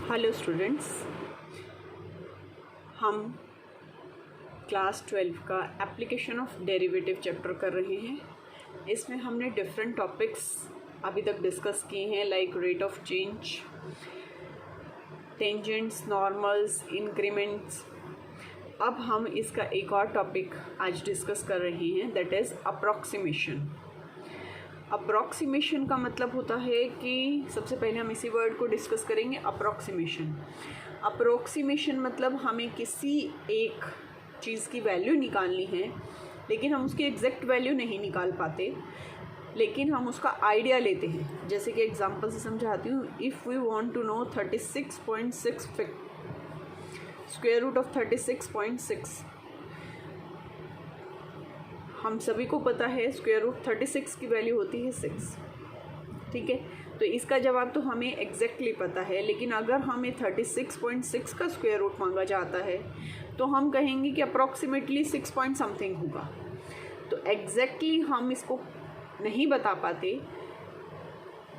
Hello students, हम class 12 का application of derivative chapter कर रहे हैं। इसमें हमने डिफरेंट टॉपिक्स अभी तक डिस्कस किए हैं, like rate of change, tangents, normals, increments. अब हम इसका एक और टॉपिक आज डिस्कस कर रहे हैं, दैट इज़ अप्रॉक्सीमेशन। अप्रॉक्सीमेशन का मतलब होता है कि सबसे पहले हम इसी वर्ड को डिस्कस करेंगे, अप्रॉक्सीमेशन। अप्रॉक्सीमेशन मतलब हमें किसी एक चीज़ की वैल्यू निकालनी है, लेकिन हम उसकी एग्जैक्ट वैल्यू नहीं निकाल पाते, लेकिन हम उसका आइडिया लेते हैं। जैसे कि एग्जांपल से समझाती हूँ। If we want to know 36.6 square root of 36.6, हम सभी को पता है स्क्वायर रूट 36 की वैल्यू होती है 6। ठीक है, तो इसका जवाब तो हमें एग्जैक्टली पता है, लेकिन अगर हमें 36.6 का स्क्वायर रूट मांगा जाता है तो हम कहेंगे कि अप्रॉक्सीमेटली 6 पॉइंट समथिंग होगा। तो एग्जैक्टली हम इसको नहीं बता पाते,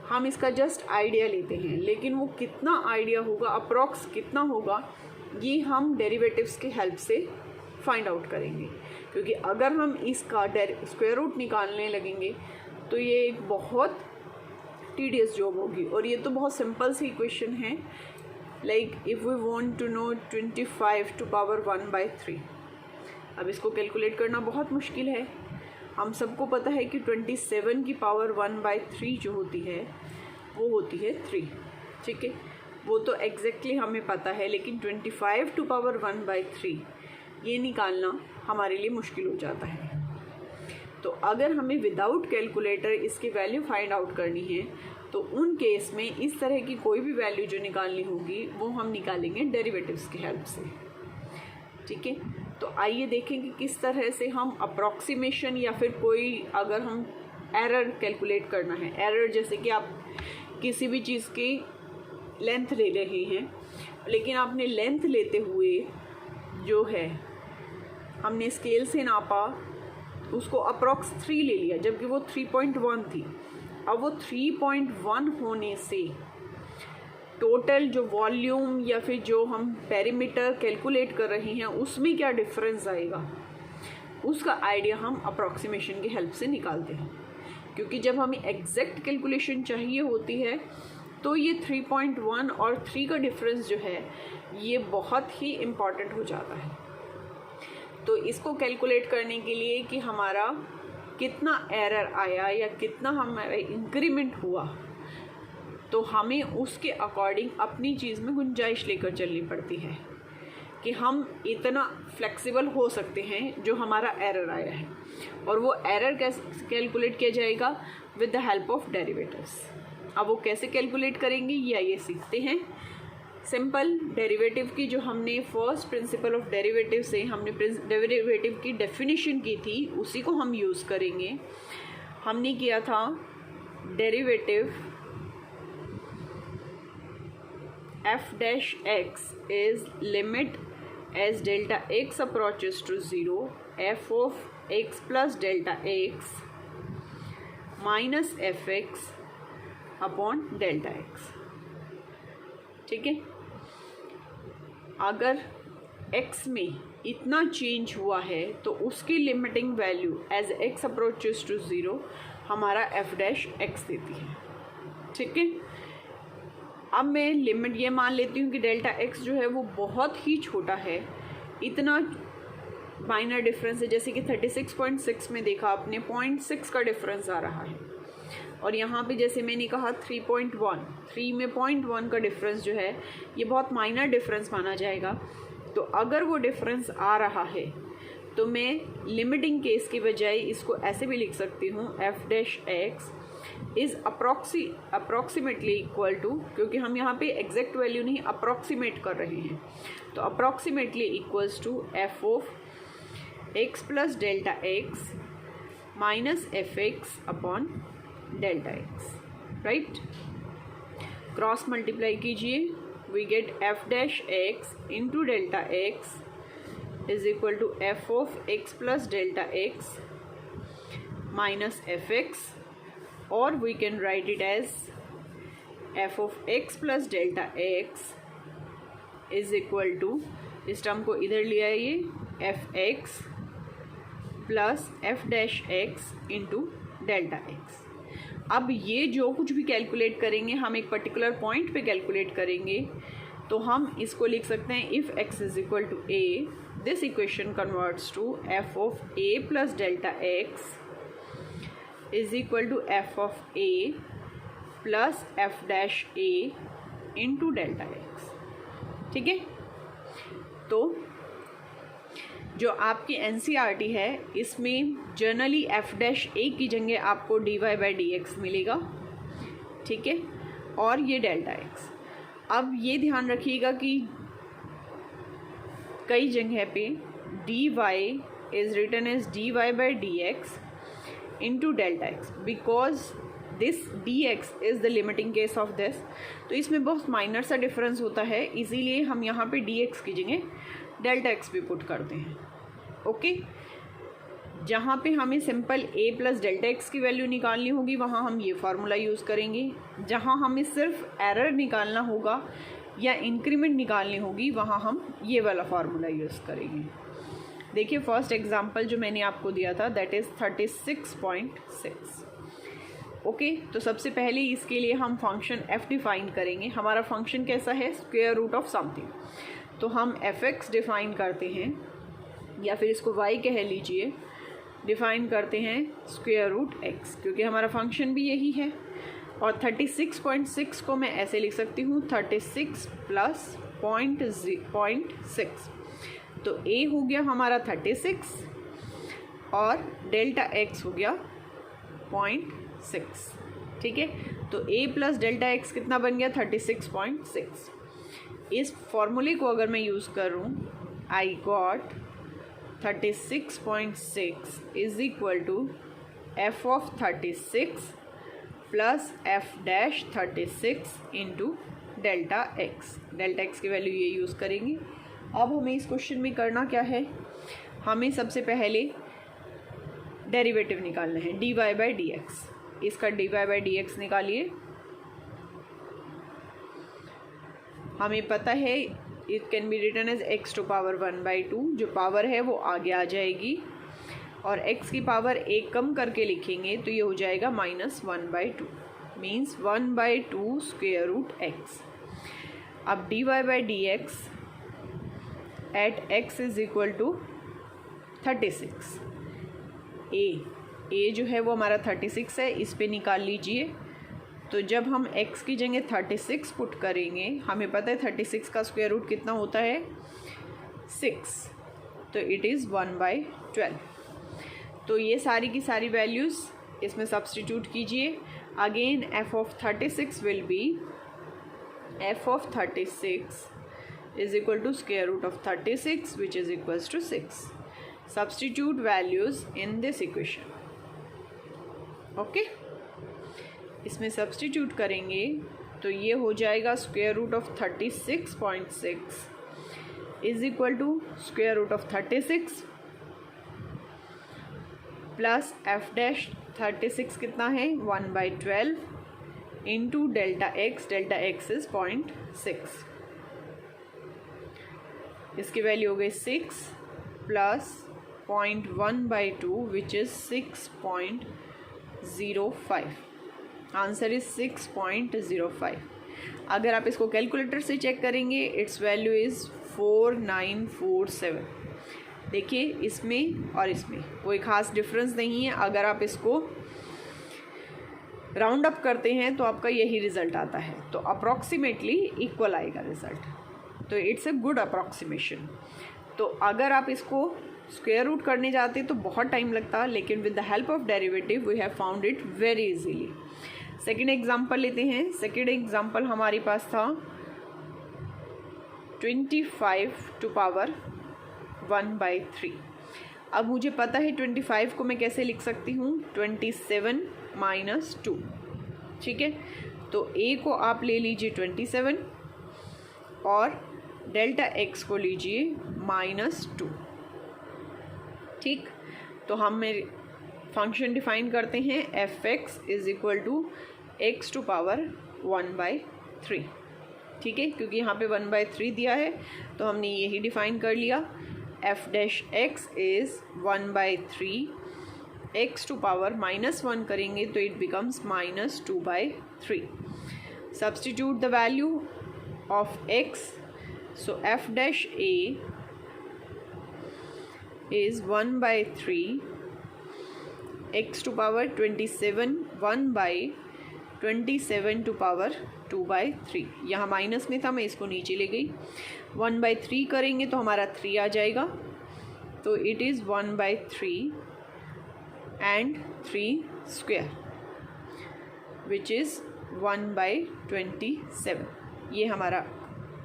हम इसका जस्ट आइडिया लेते हैं, लेकिन वो कितना आइडिया होगा, अप्रॉक्स कितना होगा, ये हम डेरिवेटिव्स की हेल्प से फाइंड आउट करेंगे। क्योंकि अगर हम इसका स्क्वायर रूट निकालने लगेंगे तो ये एक बहुत टीडियस जॉब होगी, और ये तो बहुत सिंपल सी इक्वेशन है, like if we want to know 25 to power 1/3। अब इसको कैलकुलेट करना बहुत मुश्किल है। हम सबको पता है कि 27 की पावर 1/3 जो होती है वो होती है 3। ठीक है, वो तो एग्जैक्टली हमें पता है, लेकिन 25 टू पावर 1/3 ये निकालना हमारे लिए मुश्किल हो जाता है। तो अगर हमें विदाउट कैलकुलेटर इसकी वैल्यू फाइंड आउट करनी है तो उन केस में इस तरह की कोई भी वैल्यू जो निकालनी होगी वो हम निकालेंगे डेरिवेटिव्स की हेल्प से। ठीक है, तो आइए देखें कि किस तरह से हम अप्रॉक्सीमेशन या फिर कोई अगर हम एरर कैलकुलेट करना है। एरर जैसे कि आप किसी भी चीज़ की लेंथ ले रहे हैं, लेकिन आपने लेंथ लेते हुए जो है हमने स्केल से नापा, उसको अप्रॉक्स 3 ले लिया, जबकि वो 3.1 थी। अब वो 3.1 होने से टोटल जो वॉल्यूम या फिर जो हम पेरीमीटर कैलकुलेट कर रहे हैं उसमें क्या डिफरेंस आएगा, उसका आइडिया हम अप्रॉक्सीमेशन की हेल्प से निकालते हैं। क्योंकि जब हमें एग्जैक्ट कैलकुलेशन चाहिए होती है तो ये 3.1 और 3 का डिफरेंस जो है ये बहुत ही इम्पॉर्टेंट हो जाता है। तो इसको कैलकुलेट करने के लिए कि हमारा कितना एरर आया या कितना हमारा इंक्रीमेंट हुआ, तो हमें उसके अकॉर्डिंग अपनी चीज़ में गुंजाइश लेकर चलनी पड़ती है कि हम इतना फ्लेक्सिबल हो सकते हैं जो हमारा एरर आया है। और वो एरर कैसे कैलकुलेट किया जाएगा, with the help of derivatives. अब वो कैसे कैलकुलेट करेंगे या ये सीखते हैं। सिंपल डेरिवेटिव की जो हमने फर्स्ट प्रिंसिपल ऑफ डेरिवेटिव से हमने डेरिवेटिव की डेफिनेशन की थी, उसी को हम यूज़ करेंगे। हमने किया था derivative f dash x is limit as delta x approaches to 0 f of x plus delta x minus fx upon delta x। ठीक है, अगर x में इतना चेंज हुआ है तो उसकी limiting value as x approaches to 0 हमारा f डैश x देती है। ठीक है, अब मैं लिमिट ये मान लेती हूँ कि डेल्टा x जो है वो बहुत ही छोटा है, इतना माइनर डिफरेंस है। जैसे कि 36.6 में देखा आपने 0.6 का डिफरेंस आ रहा है, और यहाँ पे जैसे मैंने कहा 3 में 0.1 का डिफरेंस जो है ये बहुत माइनर डिफरेंस माना जाएगा। तो अगर वो डिफरेंस आ रहा है तो मैं लिमिटिंग केस की बजाय इसको ऐसे भी लिख सकती हूँ, f dash x is approximately equal to, क्योंकि हम यहाँ पे एग्जैक्ट वैल्यू नहीं अप्रॉक्सीमेट कर रहे हैं, तो approximately equals to f of x plus delta x minus fx upon delta x। Right, cross multiply कीजिए, we get f dash x into delta x is equal to f of x plus delta x minus fx, और we can write it as f of x plus delta x is equal to, इस term को इधर ले आइए, F x plus F dash x into delta x. अब ये जो कुछ भी कैलकुलेट करेंगे हम एक पर्टिकुलर पॉइंट पे कैलकुलेट करेंगे, तो हम इसको लिख सकते हैं if x is equal to a, this equation converts to f of a plus delta x is equal to f of a plus F dash a into delta x. ठीक है, तो जो आपकी एनसीईआरटी है इसमें जनरली एफ डैश ए की जगह आपको d Y by D x मिलेगा। ठीक है, और ये डेल्टा एक्स। अब ये ध्यान रखिएगा कि कई जगह पे d y is written as d Y by D x into delta x, because this d x is the limiting case of this. तो इसमें बहुत माइनर सा डिफरेंस होता है, इसीलिए हम यहाँ पे डी एक्स की जगह डेल्टा एक्स भी पुट करते हैं। ओके, जहाँ पे हमें सिंपल ए प्लस डेल्टा एक्स की वैल्यू निकालनी होगी वहाँ हम ये फार्मूला यूज़ करेंगे, जहाँ हमें सिर्फ एरर निकालना होगा या इंक्रीमेंट निकालनी होगी वहाँ हम ये वाला फार्मूला यूज़ करेंगे। देखिए फर्स्ट एग्जांपल जो मैंने आपको दिया था दैट इज़ 36.6। ओके, तो सबसे पहले इसके लिए हम फंक्शन f डिफ़ाइन करेंगे। हमारा फंक्शन कैसा है, स्क्वायर रूट ऑफ समथिंग, तो हम एफ एक्स डिफ़ाइन करते हैं, या फिर इसको y कह लीजिए, डिफ़ाइन करते हैं स्क्वायर रूट x, क्योंकि हमारा फंक्शन भी यही है। और 36.6 को मैं ऐसे लिख सकती हूँ 36 प्लस 0.6, तो a हो गया हमारा 36 और डेल्टा x हो गया 0.6। ठीक है, तो a प्लस डेल्टा x कितना बन गया 36.6। इस फॉर्मूले को अगर मैं यूज़ करूँ, I got 36.6 is equal to f of 36 plus F dash 36 into delta x. Delta x की वैल्यू ये यूज़ करेंगे। अब हमें इस क्वेश्चन में करना क्या है, हमें सबसे पहले डेरिवेटिव निकालना है D Y by D x. इसका D Y by D X निकालिए। हमें पता है it can be written as X to power 1/2, जो पावर है वो आगे आ जाएगी, और x की पावर एक कम करके लिखेंगे तो ये हो जाएगा -1/2, मीन्स 1/2 स्क्वेयर रूट एक्स। अब d Y by D x at x is equal to 36, a जो है वो हमारा 36 है, इस पे निकाल लीजिए। तो जब हम x की जगह 36 पुट करेंगे, हमें पता है 36 का स्क्वायर रूट कितना होता है 6, तो इट इज़ 1/12। तो ये सारी की सारी वैल्यूज़ इसमें सब्सटीट्यूट कीजिए। Again f of 36 will be f of 36 is equal to square root of 36 which is equals to 6। Substitute values in this equation. Okay, इसमें सब्सटीट्यूट करेंगे तो ये हो जाएगा square root of 36.6 is equal to square root of 36 plus F dash 36 कितना है 1/12 into delta x is 0.6, इसकी value हो गई 6 plus 0.1/2 which is 6.05। Answer is 6.05। अगर आप इसको कैलकुलेटर से चेक करेंगे इट्स वैल्यू इज़ 4947। देखिए इसमें और इसमें कोई ख़ास डिफरेंस नहीं है। अगर आप इसको राउंड अप करते हैं तो आपका यही रिज़ल्ट आता है, तो अप्रॉक्सीमेटली इक्वल आएगा रिज़ल्ट। तो इट्स अ गुड अप्रॉक्सीमेशन। तो अगर आप इसको स्क्वायर रूट करने जाते तो बहुत टाइम लगता, लेकिन with the help of derivative we have found it very easily. Second example लेते हैं। सेकेंड एग्जाम्पल हमारे पास था 25 टू पावर 1/3। अब मुझे पता है 25 को मैं कैसे लिख सकती हूँ 27 माइनस 2। ठीक है, तो a को आप ले लीजिए 27 और डेल्टा x को लीजिए -2। ठीक, तो हम मेरे फंक्शन डिफाइन करते हैं f x is equal to x to power 1/3। ठीक है, क्योंकि यहाँ पे 1/3 दिया है तो हमने यही डिफाइन कर लिया। F dash x is 1/3, x to power -1 करेंगे तो it becomes -2/3। Substitute the value of x, so f dash a is 1/3, x to power 27, 1/27 to power 2/3। यहाँ माइनस में था, मैं इसको नीचे ले गई। 1/3 करेंगे तो हमारा 3 आ जाएगा, तो it is 1/3 and 3 square which is 1/27। ये हमारा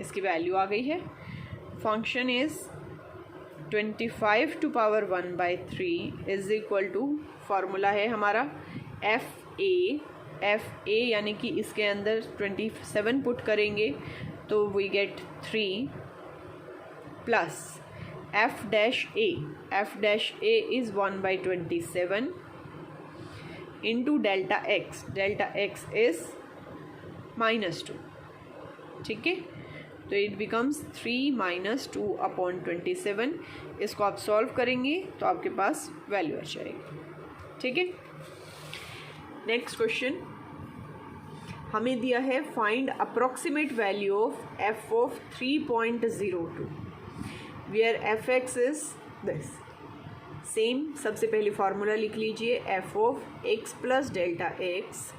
इसकी वैल्यू आ गई है। Function is 25 to power 1/3 is equal to, formula है हमारा एफ ए यानी कि इसके अंदर 27 पुट करेंगे तो we get 3 plus F dash a is 1/27 into delta x is -2, ठीक है। तो इट बिकम्स 3 - 2/27। इसको आप सॉल्व करेंगे तो आपके पास वैल्यू आ जाएगी, ठीक है। नेक्स्ट क्वेश्चन हमें दिया है find approximate value of f of 3.02 where f x is this. Same, सबसे पहले फार्मूला लिख लीजिए, f of x plus delta x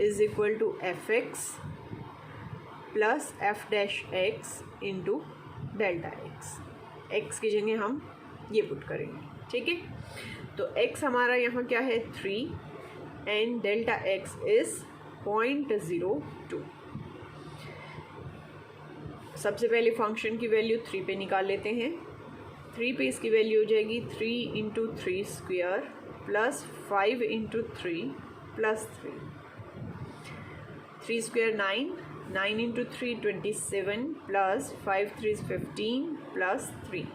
is equal to f x plus F dash x into delta x. X की जगह हम ये put करेंगे, ठीक है। तो एक्स हमारा यहाँ क्या है 3 एंड डेल्टा एक्स इज 0.02। सबसे पहले फंक्शन की वैल्यू 3 पे निकाल लेते हैं। 3 पे इसकी वैल्यू हो जाएगी 3 × 3 square plus 5 × 3 plus 3 square 9 × 3 27 plus 5 3 15 plus 3,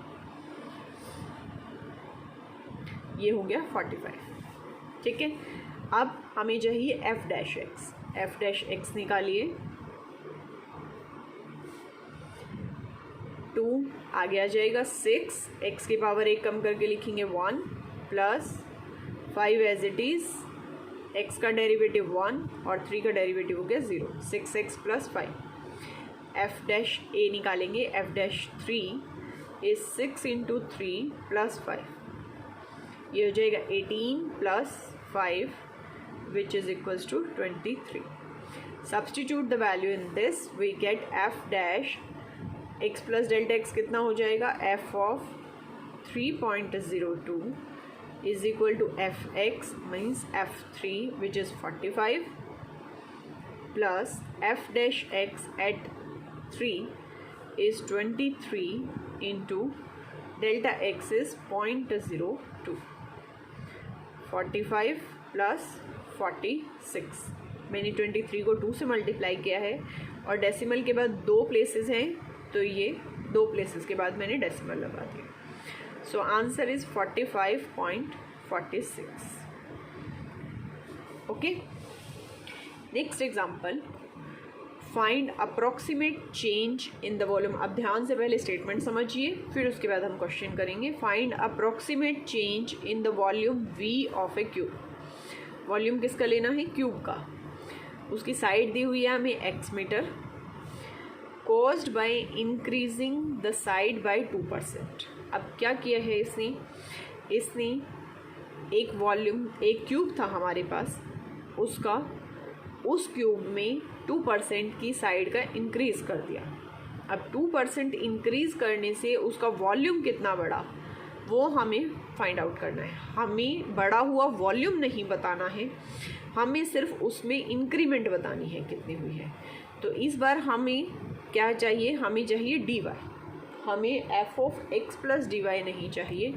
ये हो गया 45, ठीक है। अब हमें चाहिए एफ डैश एक्स निकालिए। 2 आगे आ जाएगा 6, एक्स की पावर 1 कम करके लिखेंगे 1 plus 5 as it is, x का डेरिवेटिव 1 और 3 का डेरिवेटिव हो गया 0, 6x प्लस 5। एफ डैश ए निकालेंगे, एफ डैश 3 इज 6 × 3 प्लस 5, ये हो जाएगा 18 plus 5 which is equals to 23. Substitute the value in this, we get f dash x plus delta x कितना हो जाएगा, f of 3.02 is equal to fx means f3 which is 45 plus f dash x at 3 is 23 into delta x is 0.02, 45 plus 46। मैंने 23 को 2 से multiply किया है और decimal के बाद 2 प्लेसेस हैं, तो ये 2 प्लेसेस के बाद मैंने डेसिमल लगा दिया। So answer is 45.46। Okay, next example, find approximate change in the volume. अब ध्यान से पहले स्टेटमेंट समझिए, फिर उसके बाद हम क्वेश्चन करेंगे। Find approximate change in the volume we of A cube. Volume किसका लेना है, क्यूब का। उसकी साइड दी हुई है हमें x meter, caused by increasing the side by 2%। अब क्या किया है इसने एक वॉल्यूम, एक क्यूब था हमारे पास, उस क्यूब में 2% की साइड का इंक्रीज़ कर दिया। अब 2% इंक्रीज़ करने से उसका वॉल्यूम कितना बढ़ा वो हमें फाइंड आउट करना है। हमें बढ़ा हुआ वॉल्यूम नहीं बताना है, हमें सिर्फ उसमें इंक्रीमेंट बतानी है कितनी हुई है। तो इस बार हमें क्या चाहिए, हमें चाहिए dy। हमें F of x plus dy नहीं चाहिए,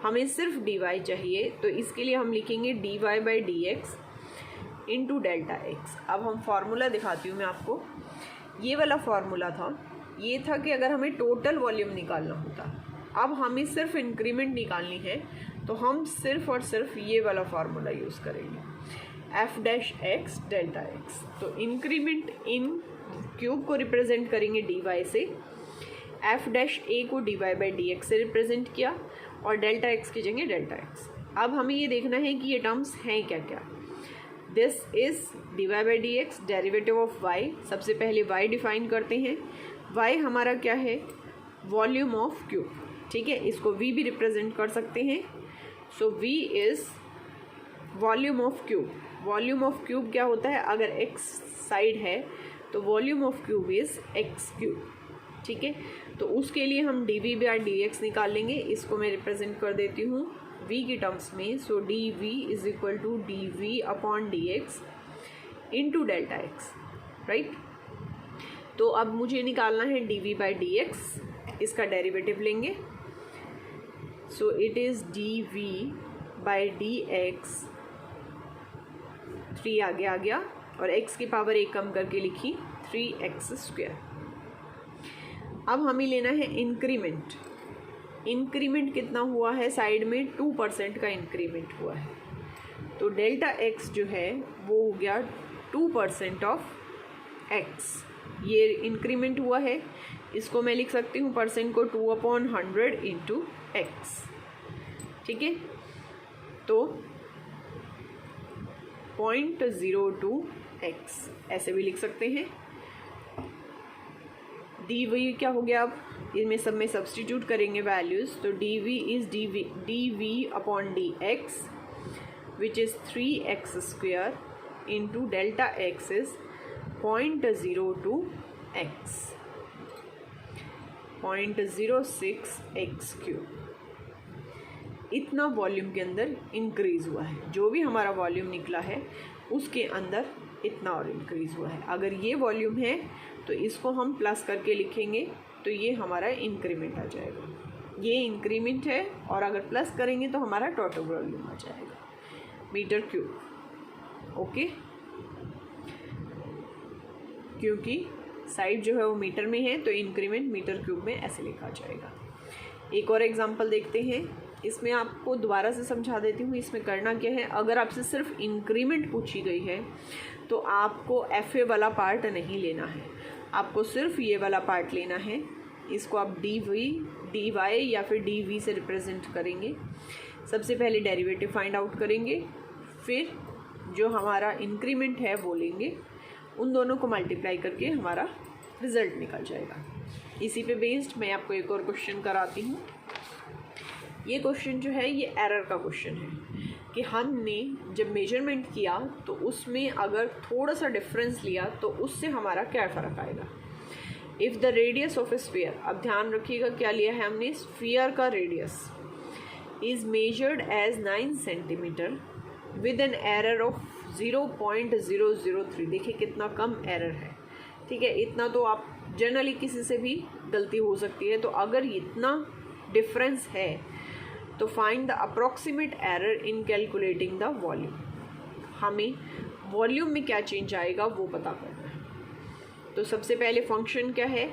हमें सिर्फ dy चाहिए। तो इसके लिए हम लिखेंगे dy/dx इंटू डेल्टा एक्स। अब हम फार्मूला दिखाती हूँ मैं आपको। ये वाला फार्मूला था, ये था कि अगर हमें टोटल वॉल्यूम निकालना होता, अब हमें सिर्फ इंक्रीमेंट निकालनी है, तो हम सिर्फ और सिर्फ ये वाला फार्मूला यूज़ करेंगे, F dash x delta x. तो इंक्रीमेंट इन क्यूब को रिप्रेजेंट करेंगे dy से, एफ डैश ए को dy बाई डी एक्स से रिप्रेजेंट किया और डेल्टा एक्स की जगह डेल्टा एक्स। अब हमें ये देखना है कि ये टर्म्स हैं क्या क्या। This is dy by D x, derivative of y। सबसे पहले y डिफाइन करते हैं। y हमारा क्या है, वॉल्यूम ऑफ क्यूब, ठीक है, इसको v भी रिप्रेजेंट कर सकते हैं। सो v is volume of cube. Volume of cube क्या होता है, अगर x साइड है तो volume of cube is x cube, ठीक है। तो उसके लिए हम dv बाई डी एक्स निकाल लेंगे। इसको मैं रिप्रेजेंट कर देती हूँ v की टर्म्स में। So dv is equal to dv upon d x into delta x, right. तो अब मुझे निकालना है dv बाई डी एक्स, इसका डेरिवेटिव लेंगे। So it is dv by D x, 3 आगे आ गया और x की पावर 1 कम करके लिखी 3x स्क्वायर। अब हमें लेना है इंक्रीमेंट। इंक्रीमेंट कितना हुआ है, साइड में 2% का इंक्रीमेंट हुआ है। तो डेल्टा x जो है वो हो गया 2% ऑफ x। ये इंक्रीमेंट हुआ है, इसको मैं लिख सकती हूँ परसेंट को 2/100 इंटू एक्स, ठीक है। तो 0.02x ऐसे भी लिख सकते हैं। dv क्या हो गया, अब इनमें सब में सब्सटीट्यूट करेंगे वैल्यूज़। तो dv is dv upon d x which is 3x square into delta x is 0.02x, 0.06x cube. इतना वॉल्यूम के अंदर इंक्रीज़ हुआ है। जो भी हमारा वॉल्यूम निकला है उसके अंदर इतना और इंक्रीज़ हुआ है। अगर ये वॉल्यूम है तो इसको हम प्लस करके लिखेंगे तो ये हमारा इंक्रीमेंट आ जाएगा। ये इंक्रीमेंट है और अगर प्लस करेंगे तो हमारा टोटल वॉल्यूम आ जाएगा मीटर क्यूब, ओके। क्योंकि साइड जो है वो मीटर में है तो इंक्रीमेंट मीटर क्यूब में ऐसे लिखा जाएगा। एक और एग्जांपल देखते हैं। इसमें आपको दोबारा से समझा देती हूँ इसमें करना क्या है। अगर आपसे सिर्फ इंक्रीमेंट पूछी गई है तो आपको एफ ए वाला पार्ट नहीं लेना है, आपको सिर्फ ये वाला पार्ट लेना है। इसको आप डी वाई या फिर डी वी से रिप्रेजेंट करेंगे। सबसे पहले डेरिवेटिव फाइंड आउट करेंगे, फिर जो हमारा इंक्रीमेंट है वो लेंगे, उन दोनों को मल्टीप्लाई करके हमारा रिज़ल्ट निकल जाएगा। इसी पे बेस्ड मैं आपको एक और क्वेश्चन कराती हूँ। ये क्वेश्चन जो है ये एरर का क्वेश्चन है कि हमने जब मेजरमेंट किया तो उसमें अगर थोड़ा सा डिफरेंस लिया तो उससे हमारा क्या फ़र्क आएगा। If the radius of a sphere, अब ध्यान रखिएगा क्या लिया है हमने, स्फीयर का radius is measured as 9 centimetre with an error of 0.003। देखिए कितना कम एरर है, ठीक है। इतना तो आप जनरली किसी से भी गलती हो सकती है। तो अगर इतना डिफरेंस है तो find the approximate error in calculating the volume. हमें वॉल्यूम में क्या चेंज आएगा वो पता करना है। तो सबसे पहले फंक्शन क्या है,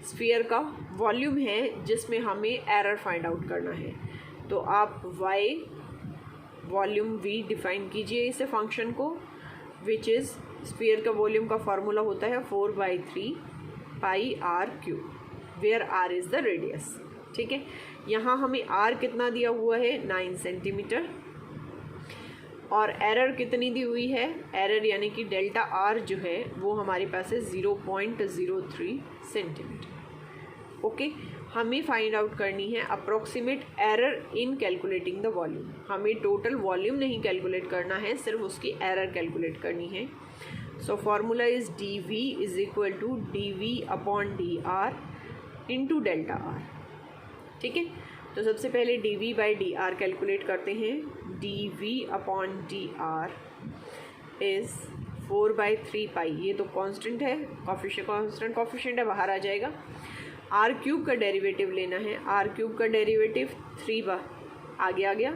स्फीयर का वॉल्यूम है जिसमें हमें एरर फाइंड आउट करना है। तो आप y वॉल्यूम v डिफाइन कीजिए इसे फंक्शन को, विच इज़ स्फीयर का वॉल्यूम का फार्मूला होता है 4/3 pi r cube, where r is the radius, ठीक है। यहाँ हमें r कितना दिया हुआ है 9 सेंटीमीटर और एरर कितनी दी हुई है, एरर यानी कि डेल्टा r जो है वो हमारे पास है 0.03 सेंटीमीटर, ओके। हमें फाइंड आउट करनी है approximate error in calculating the volume. हमें टोटल वॉल्यूम नहीं कैलकुलेट करना है, सिर्फ उसकी एरर कैलकुलेट करनी है। So formula is d v is equal to d v upon d r into delta r, ठीक है। तो सबसे पहले d v by d r calculate करते हैं। D v upon d r is 4/3 pi, ये तो कांस्टेंट है, कांस्टेंट कोफिशिएंट है, बाहर आ जाएगा। आर क्यूब का डेरिवेटिव लेना है, आर क्यूब का डेरिवेटिव 3 आगे आ गया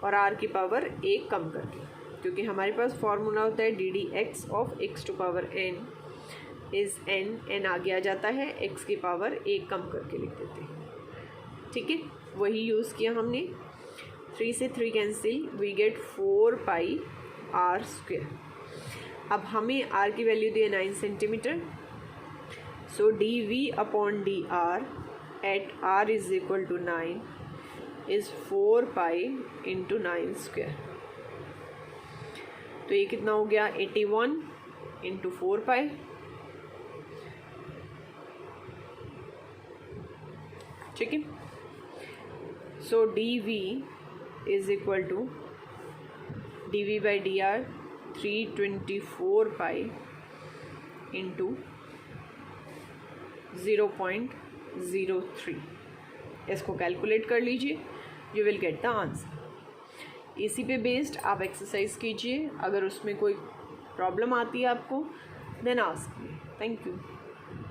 और आर की पावर 1 कम करके, क्योंकि हमारे पास फॉर्मूला होता है d d x of x to power n is n आगे आ जाता है, x की पावर 1 कम करके लिख देते हैं, ठीक है। वही यूज़ किया हमने। 3 से 3 cancel, we get 4 pi r square. अब हमें r की वैल्यू दी है 9 centimetre, So dV upon dr at r is equal to 9 is 4 pi into 9 square. तो ये कितना हो गया 81 इंटू 4 पाई. ठीक है. So dV is equal to dV by dr 324 pi into 0.03. इसको कैलकुलेट कर लीजिए, you will get the answer. इसी पे बेस्ड आप एक्सरसाइज कीजिए. अगर उसमें कोई प्रॉब्लम आती है आपको then ask me. Thank you.